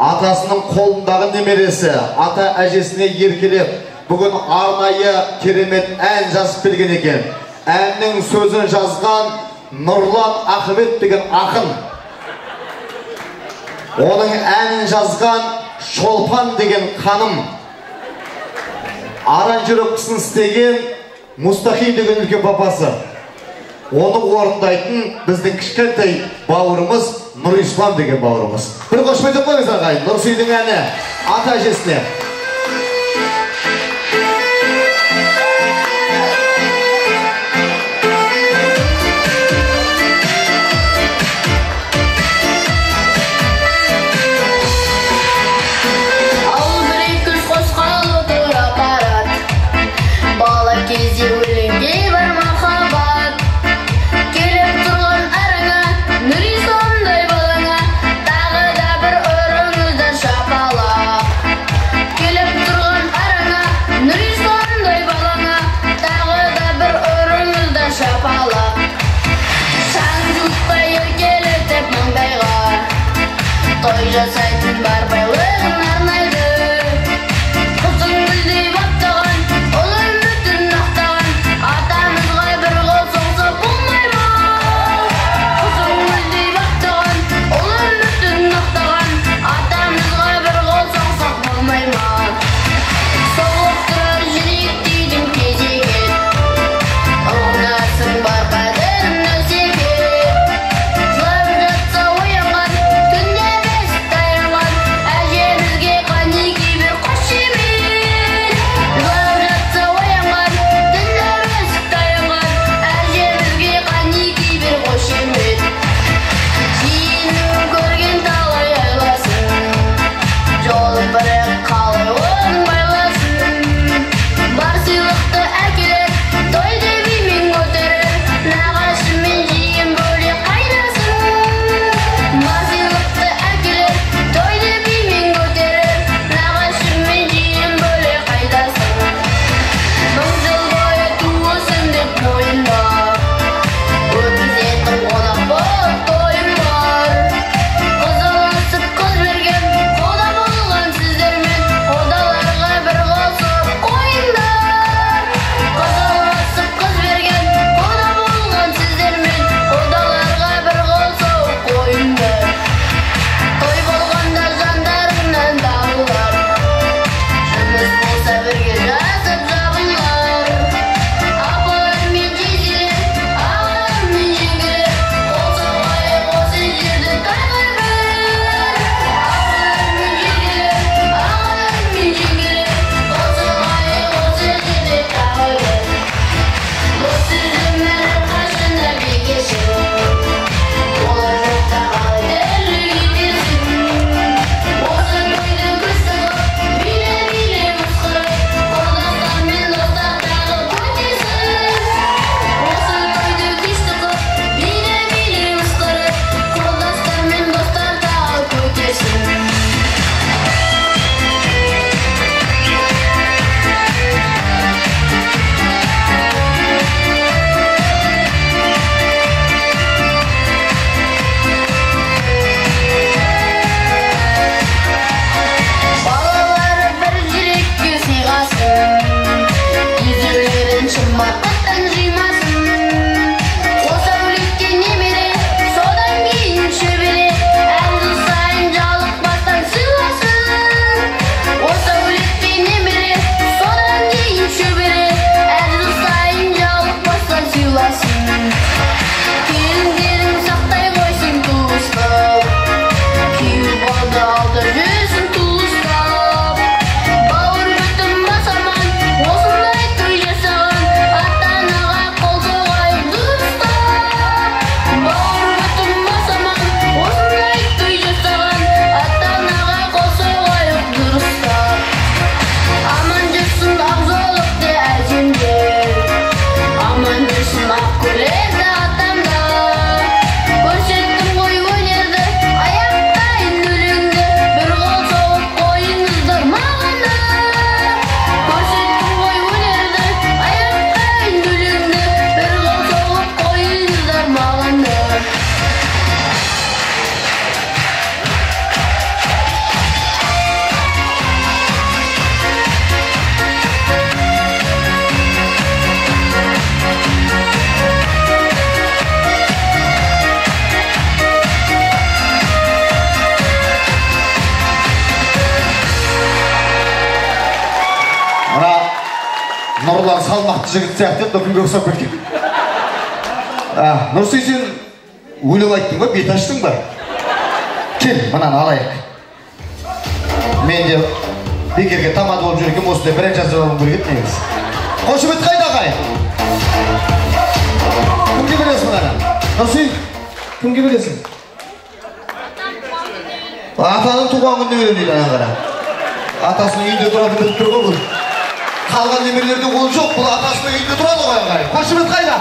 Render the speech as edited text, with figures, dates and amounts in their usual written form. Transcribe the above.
атасының қолындағы немересі ата әжесіне еркелеп бүгін арнайы керемет ән жазып берген екен. Әннің сөзін жазған Нұрлан Ахмет деген ақын. Оның әнін жазған Шолпан деген ханым. Аранжировкасын істеген Мұстахи деген үлкен папасы. Оны орындайтын біздің кішкентай бауырымыз Нұрислам деген бауырымыз. Бір қошемет қойыңыз ағайын, Нұрсүйдің әні ата әжесіне. Жасайтын бар байлығын арнайды. Құзың гүлдей баптаған, ол үмітін ақтаған, атамызға бір қол соқса болмай ма? Құзың гүлдей баптаған, ол үмітін ақтаған, атамызға бір қол соқсақ болмай ма? Соғып тұрар жүрек дейдің кезеге, ұғынасың бар қадірін өсеге. Жылап жатса оянған, түнде Нұрлан салмақты жігіт сияқты еді, күнге ұқсап кеткен. Нұрсей, сен өлең айттың ба, бет аштың ба? Кел, мынаны алайық. Мен де бекерге тамады болып жүрген, осындай бір ән жазып алуым керек еді негізі. Қошемет қайда ағайын? Кімге бересің мынаны? Нұрсей, кімге бересің? Атаның туған күніне берем дейді ана қара. Атасының үйінде тұрады біліп тұр ғой бұл. Қалған немерелерде ол жоқ, бұл атасының үйінде тұрады ғой ағайын. Қошемет қайда?